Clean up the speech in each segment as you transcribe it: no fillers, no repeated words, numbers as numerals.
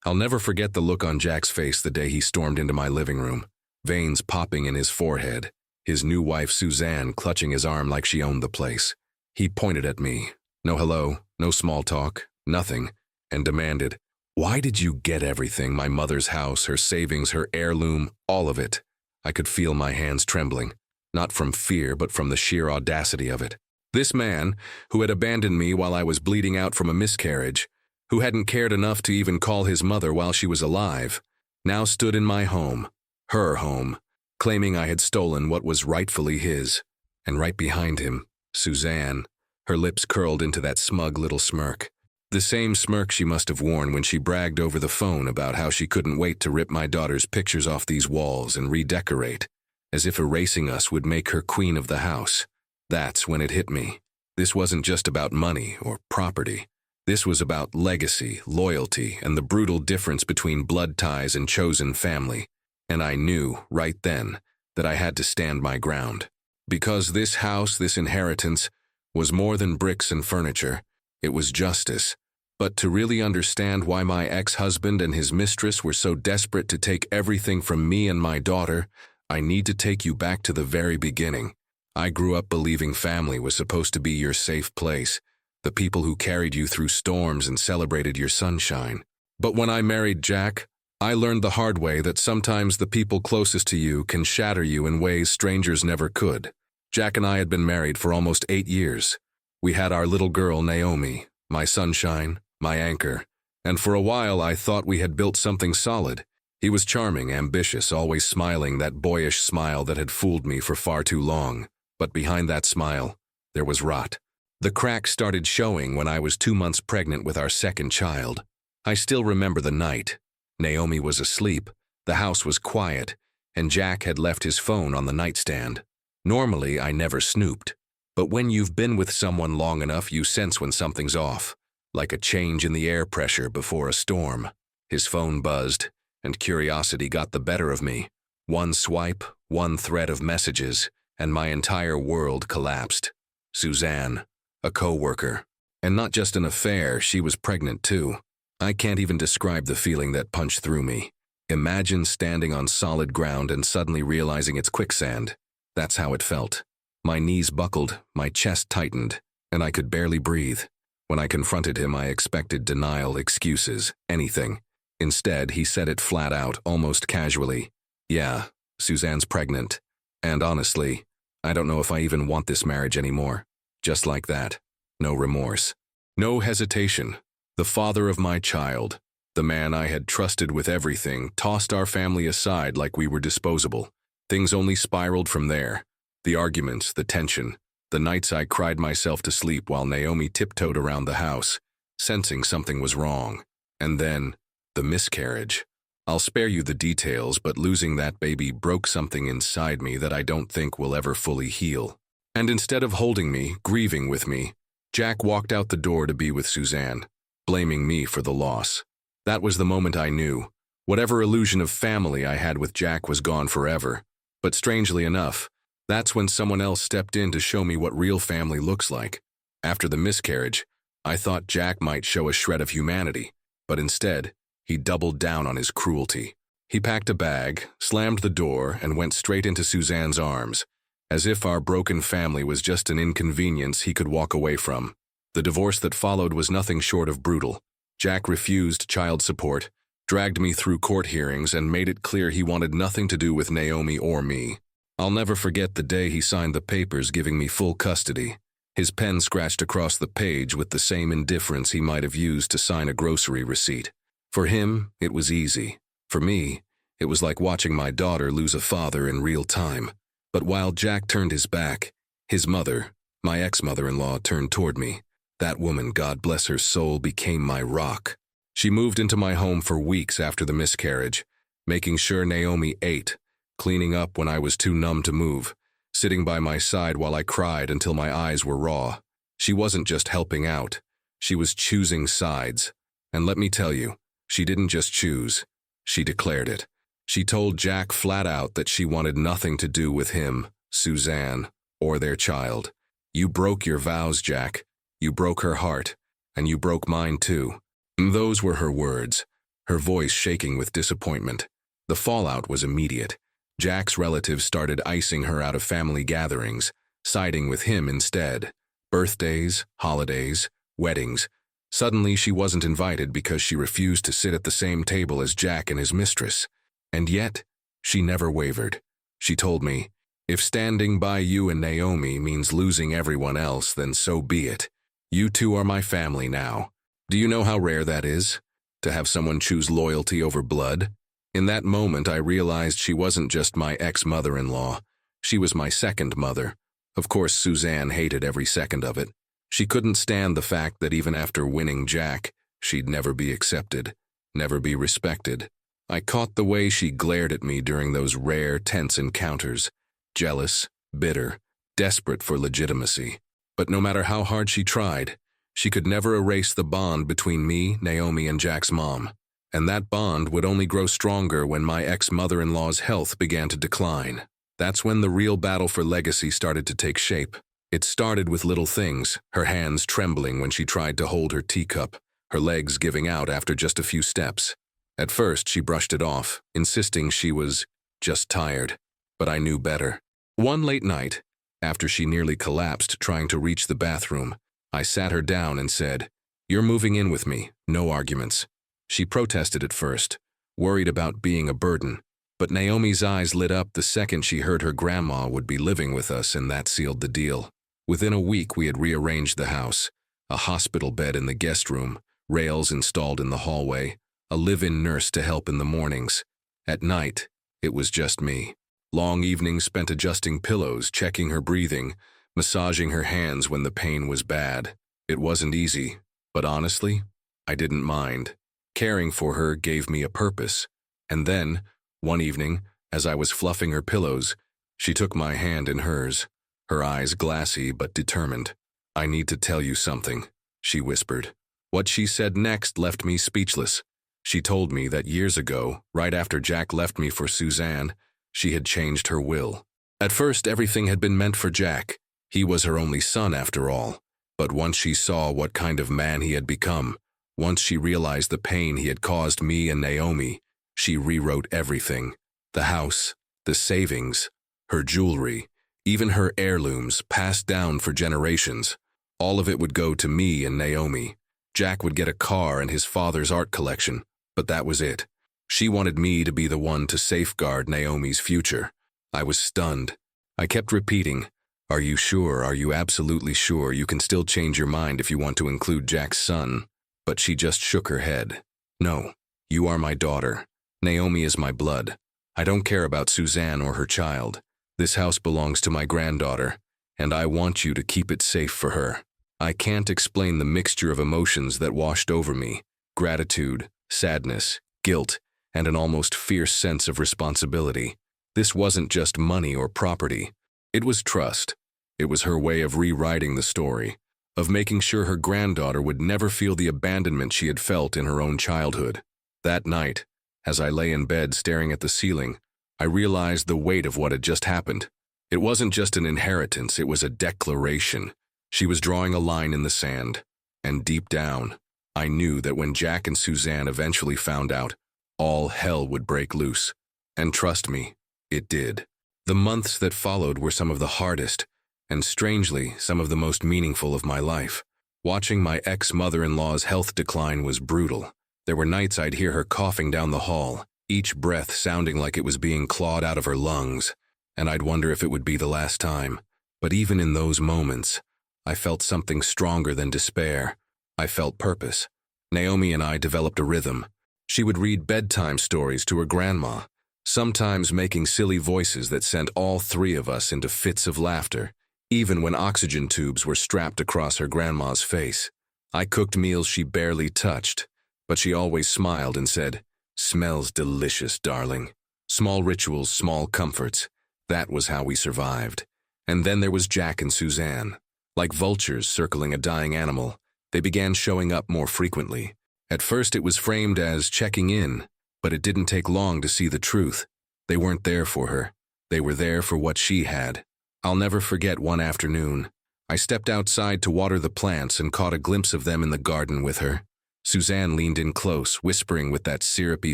I'll never forget the look on Jack's face the day he stormed into my living room, veins popping in his forehead, his new wife Suzanne clutching his arm like she owned the place. He pointed at me, no hello, no small talk, nothing, and demanded, "Why did you get everything, my mother's house, her savings, her heirloom, all of it?" I could feel my hands trembling, not from fear but from the sheer audacity of it. This man, who had abandoned me while I was bleeding out from a miscarriage, who hadn't cared enough to even call his mother while she was alive, now stood in my home, her home, claiming I had stolen what was rightfully his. And right behind him, Suzanne, her lips curled into that smug little smirk. The same smirk she must have worn when she bragged over the phone about how she couldn't wait to rip my daughter's pictures off these walls and redecorate, as if erasing us would make her queen of the house. That's when it hit me. This wasn't just about money or property. This was about legacy, loyalty, and the brutal difference between blood ties and chosen family. And I knew, right then, that I had to stand my ground. Because this house, this inheritance, was more than bricks and furniture. It was justice. But to really understand why my ex-husband and his mistress were so desperate to take everything from me and my daughter, I need to take you back to the very beginning. I grew up believing family was supposed to be your safe place, the people who carried you through storms and celebrated your sunshine. But when I married Jack, I learned the hard way that sometimes the people closest to you can shatter you in ways strangers never could. Jack and I had been married for almost 8 years. We had our little girl, Naomi, my sunshine, my anchor, and for a while I thought we had built something solid. He was charming, ambitious, always smiling that boyish smile that had fooled me for far too long. But behind that smile, there was rot. The cracks started showing when I was 2 months pregnant with our second child. I still remember the night. Naomi was asleep, the house was quiet, and Jack had left his phone on the nightstand. Normally, I never snooped. But when you've been with someone long enough, you sense when something's off, like a change in the air pressure before a storm. His phone buzzed, and curiosity got the better of me. One swipe, one thread of messages, and my entire world collapsed. Suzanne, a co-worker. And not just an affair, she was pregnant too. I can't even describe the feeling that punched through me. Imagine standing on solid ground and suddenly realizing it's quicksand. That's how it felt. My knees buckled, my chest tightened, and I could barely breathe. When I confronted him, I expected denial, excuses, anything. Instead, he said it flat out, almost casually. "Yeah, Suzanne's pregnant. And honestly, I don't know if I even want this marriage anymore." Just like that. No remorse. No hesitation. The father of my child, the man I had trusted with everything, tossed our family aside like we were disposable. Things only spiraled from there. The arguments, the tension, the nights I cried myself to sleep while Naomi tiptoed around the house, sensing something was wrong. And then, the miscarriage. I'll spare you the details, but losing that baby broke something inside me that I don't think will ever fully heal. And instead of holding me, grieving with me, Jack walked out the door to be with Suzanne, blaming me for the loss. That was the moment I knew. Whatever illusion of family I had with Jack was gone forever. But strangely enough, that's when someone else stepped in to show me what real family looks like. After the miscarriage, I thought Jack might show a shred of humanity, but instead, he doubled down on his cruelty. He packed a bag, slammed the door, and went straight into Suzanne's arms, as if our broken family was just an inconvenience he could walk away from. The divorce that followed was nothing short of brutal. Jack refused child support, dragged me through court hearings, and made it clear he wanted nothing to do with Naomi or me. I'll never forget the day he signed the papers giving me full custody. His pen scratched across the page with the same indifference he might have used to sign a grocery receipt. For him, it was easy. For me, it was like watching my daughter lose a father in real time. But while Jack turned his back, his mother, my ex-mother-in-law, turned toward me. That woman, God bless her soul, became my rock. She moved into my home for weeks after the miscarriage, making sure Naomi ate, cleaning up when I was too numb to move, sitting by my side while I cried until my eyes were raw. She wasn't just helping out, she was choosing sides. And let me tell you, she didn't just choose, she declared it. She told Jack flat out that she wanted nothing to do with him, Suzanne, or their child. "You broke your vows, Jack. You broke her heart, and you broke mine too." Those were her words. her voice shaking with disappointment. The fallout was immediate. Jack's relatives started icing her out of family gatherings, siding with him instead. Birthdays, holidays, weddings. Suddenly she wasn't invited because she refused to sit at the same table as Jack and his mistress. And yet, she never wavered. She told me, "If standing by you and Naomi means losing everyone else, then so be it. You two are my family now." Do you know how rare that is? To have someone choose loyalty over blood? In that moment, I realized she wasn't just my ex-mother-in-law. She was my second mother. Of course, Suzanne hated every second of it. She couldn't stand the fact that even after winning Jack, she'd never be accepted, never be respected. I caught the way she glared at me during those rare, tense encounters. Jealous, bitter, desperate for legitimacy. But no matter how hard she tried, she could never erase the bond between me, Naomi, and Jack's mom. And that bond would only grow stronger when my ex-mother-in-law's health began to decline. That's when the real battle for legacy started to take shape. It started with little things, her hands trembling when she tried to hold her teacup, her legs giving out after just a few steps. At first, she brushed it off, insisting she was just tired. But I knew better. One late night, after she nearly collapsed trying to reach the bathroom, I sat her down and said, "You're moving in with me, no arguments." She protested at first, worried about being a burden, but Naomi's eyes lit up the second she heard her grandma would be living with us, and that sealed the deal. Within a week, we had rearranged the house, a hospital bed in the guest room, rails installed in the hallway, a live-in nurse to help in the mornings. At night, it was just me. Long evenings spent adjusting pillows, checking her breathing, massaging her hands when the pain was bad. It wasn't easy, but honestly, I didn't mind. Caring for her gave me a purpose. And then, one evening, as I was fluffing her pillows, she took my hand in hers, her eyes glassy but determined. "I need to tell you something," she whispered. What she said next left me speechless. She told me that years ago, right after Jack left me for Suzanne, she had changed her will. At first, everything had been meant for Jack. He was her only son, after all. But once she saw what kind of man he had become, once she realized the pain he had caused me and Naomi, she rewrote everything. The house, the savings, her jewelry, even her heirlooms passed down for generations. All of it would go to me and Naomi. Jack would get a car and his father's art collection, but that was it. She wanted me to be the one to safeguard Naomi's future. I was stunned. I kept repeating, "Are you sure? Are you absolutely sure? You can still change your mind if you want to include Jack's son." But she just shook her head. "No, you are my daughter. Naomi is my blood. I don't care about Suzanne or her child. This house belongs to my granddaughter, and I want you to keep it safe for her." I can't explain the mixture of emotions that washed over me: gratitude, sadness, guilt, and an almost fierce sense of responsibility. This wasn't just money or property. It was trust. It was her way of rewriting the story, of making sure her granddaughter would never feel the abandonment she had felt in her own childhood. That night, as I lay in bed staring at the ceiling, I realized the weight of what had just happened. It wasn't just an inheritance, it was a declaration. She was drawing a line in the sand, and deep down, I knew that when Jack and Suzanne eventually found out, all hell would break loose. And trust me, it did. The months that followed were some of the hardest, and strangely, some of the most meaningful of my life. Watching my ex-mother-in-law's health decline was brutal. There were nights I'd hear her coughing down the hall, each breath sounding like it was being clawed out of her lungs, and I'd wonder if it would be the last time. But even in those moments, I felt something stronger than despair. I felt purpose. Naomi and I developed a rhythm. She would read bedtime stories to her grandma, sometimes making silly voices that sent all three of us into fits of laughter, even when oxygen tubes were strapped across her grandma's face. I cooked meals she barely touched, but she always smiled and said, "Smells delicious, darling." Small rituals, small comforts. That was how we survived. And then there was Jack and Suzanne. Like vultures circling a dying animal, they began showing up more frequently. At first it was framed as checking in, but it didn't take long to see the truth. They weren't there for her. They were there for what she had. I'll never forget one afternoon. I stepped outside to water the plants and caught a glimpse of them in the garden with her. Suzanne leaned in close, whispering with that syrupy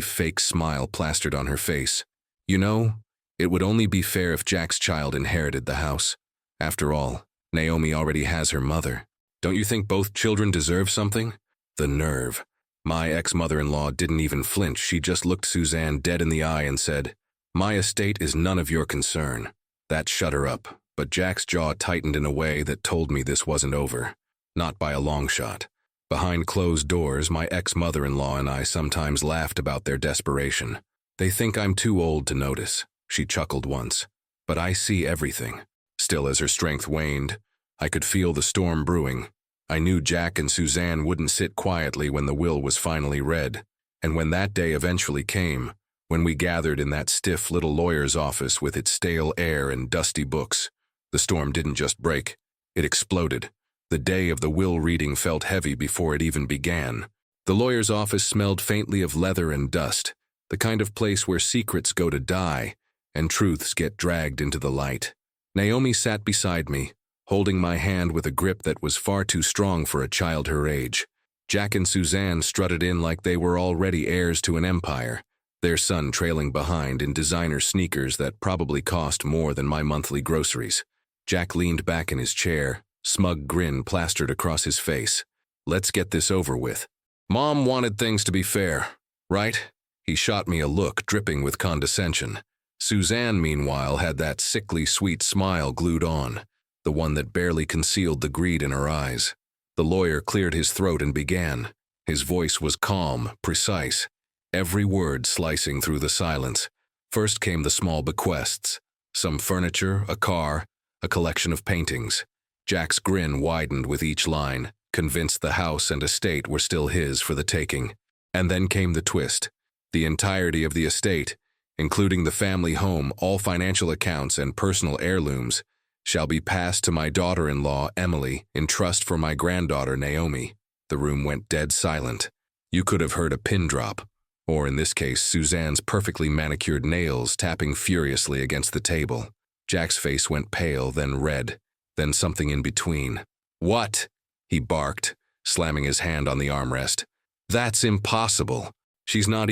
fake smile plastered on her face. You know, it would only be fair if Jack's child inherited the house. After all, Naomi already has her mother. Don't you think both children deserve something? The nerve. My ex-mother-in-law didn't even flinch. She just looked Suzanne dead in the eye and said, "My estate is none of your concern." That shut her up, but Jack's jaw tightened in a way that told me this wasn't over. Not by a long shot. Behind closed doors, my ex-mother-in-law and I sometimes laughed about their desperation. They think I'm too old to notice, she chuckled once. But I see everything. Still, as her strength waned, I could feel the storm brewing. I knew Jack and Suzanne wouldn't sit quietly when the will was finally read. And when that day eventually came, when we gathered in that stiff little lawyer's office with its stale air and dusty books, the storm didn't just break, it exploded. The day of the will reading felt heavy before it even began. The lawyer's office smelled faintly of leather and dust, the kind of place where secrets go to die and truths get dragged into the light. Naomi sat beside me, holding my hand with a grip that was far too strong for a child her age. Jack and Suzanne strutted in like they were already heirs to an empire, their son trailing behind in designer sneakers that probably cost more than my monthly groceries. Jack leaned back in his chair, smug grin plastered across his face. Let's get this over with. Mom wanted things to be fair, right? He shot me a look dripping with condescension. Suzanne, meanwhile, had that sickly sweet smile glued on, the one that barely concealed the greed in her eyes. The lawyer cleared his throat and began. His voice was calm, precise, every word slicing through the silence. First came the small bequests, some furniture, a car, a collection of paintings. Jack's grin widened with each line, convinced the house and estate were still his for the taking. And then came the twist. The entirety of the estate, including the family home, all financial accounts and personal heirlooms, shall be passed to my daughter-in-law, Emily, in trust for my granddaughter, Naomi. The room went dead silent. You could have heard a pin drop, or in this case, Suzanne's perfectly manicured nails tapping furiously against the table. Jack's face went pale, then red, then something in between. What? He barked, slamming his hand on the armrest. That's impossible. She's not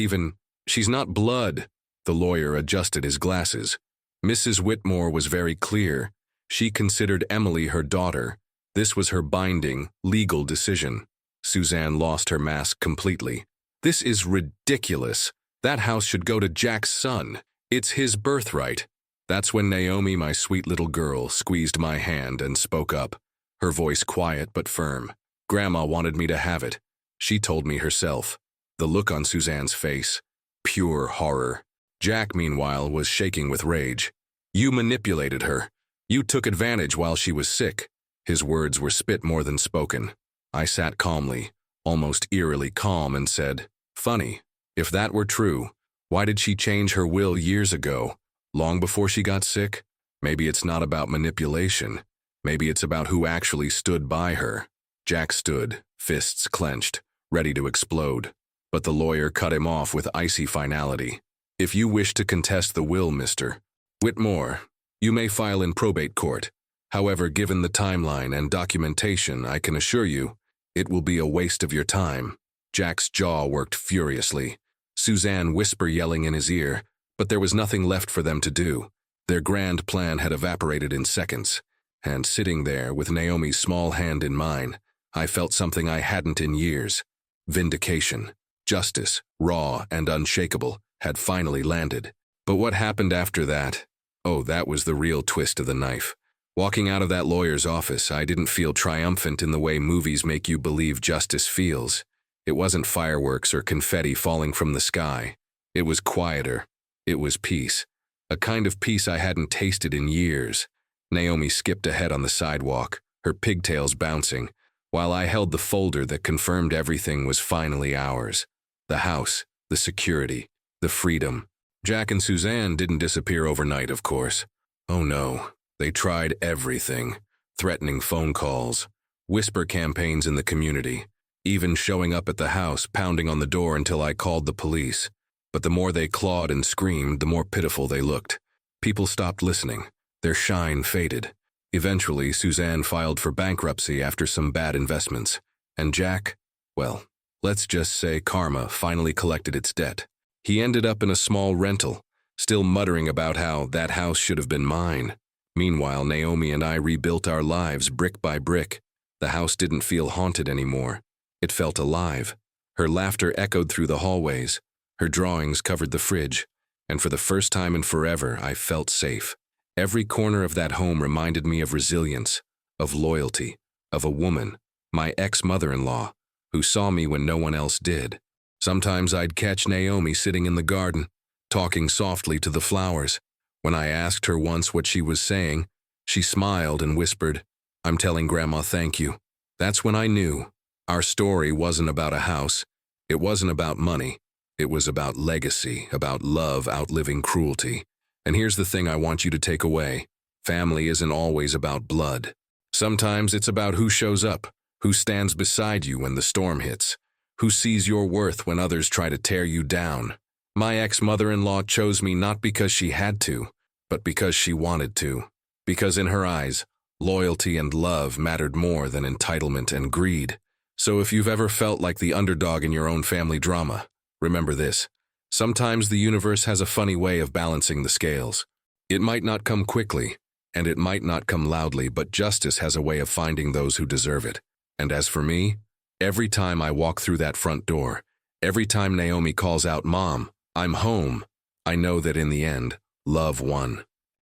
blood. The lawyer adjusted his glasses. Mrs. Whitmore was very clear. She considered Emily her daughter. This was her binding, legal decision. Suzanne lost her mask completely. This is ridiculous. That house should go to Jack's son. It's his birthright. That's when Naomi, my sweet little girl, squeezed my hand and spoke up. Her voice quiet but firm. Grandma wanted me to have it. She told me herself. The look on Suzanne's face. Pure horror. Jack, meanwhile, was shaking with rage. You manipulated her. You took advantage while she was sick. His words were spit more than spoken. I sat calmly, almost eerily calm, and said, Funny, if that were true, why did she change her will years ago? Long before she got sick? Maybe it's not about manipulation. Maybe it's about who actually stood by her. Jack stood, fists clenched, ready to explode. But the lawyer cut him off with icy finality. If you wish to contest the will, Mr. Whitmore, you may file in probate court. However, given the timeline and documentation, I can assure you, it will be a waste of your time. Jack's jaw worked furiously. Suzanne whispered yelling in his ear, but there was nothing left for them to do. Their grand plan had evaporated in seconds, and sitting there with Naomi's small hand in mine, I felt something I hadn't in years. Vindication, justice, raw and unshakable, had finally landed. But what happened after that? Oh, that was the real twist of the knife. Walking out of that lawyer's office, I didn't feel triumphant in the way movies make you believe justice feels. It wasn't fireworks or confetti falling from the sky. It was quieter. It was peace. A kind of peace I hadn't tasted in years. Naomi skipped ahead on the sidewalk, her pigtails bouncing, while I held the folder that confirmed everything was finally ours. The house, the security, the freedom. Jack and Suzanne didn't disappear overnight, of course. Oh no, they tried everything. Threatening phone calls, whisper campaigns in the community, even showing up at the house, pounding on the door until I called the police. But the more they clawed and screamed, the more pitiful they looked. People stopped listening. Their shine faded. Eventually, Suzanne filed for bankruptcy after some bad investments. And Jack, well, Let's just say karma finally collected its debt. He ended up in a small rental, still muttering about how that house should have been mine. Meanwhile, Naomi and I rebuilt our lives brick by brick. The house didn't feel haunted anymore. It felt alive. Her laughter echoed through the hallways. Her drawings covered the fridge. And for the first time in forever, I felt safe. Every corner of that home reminded me of resilience, of loyalty, of a woman, my ex-mother-in-law, who saw me when no one else did. Sometimes I'd catch Naomi sitting in the garden, talking softly to the flowers. When I asked her once what she was saying, she smiled and whispered, "I'm telling Grandma thank you." That's when I knew. Our story wasn't about a house. It wasn't about money. It was about legacy, about love outliving cruelty. And here's the thing I want you to take away. Family isn't always about blood. Sometimes it's about who shows up, who stands beside you when the storm hits, who sees your worth when others try to tear you down. My ex-mother-in-law chose me not because she had to, but because she wanted to. Because in her eyes, loyalty and love mattered more than entitlement and greed. So if you've ever felt like the underdog in your own family drama, remember this. Sometimes the universe has a funny way of balancing the scales. It might not come quickly, and it might not come loudly, but justice has a way of finding those who deserve it. And as for me, every time I walk through that front door, every time Naomi calls out, "Mom, I'm home," I know that in the end, love won.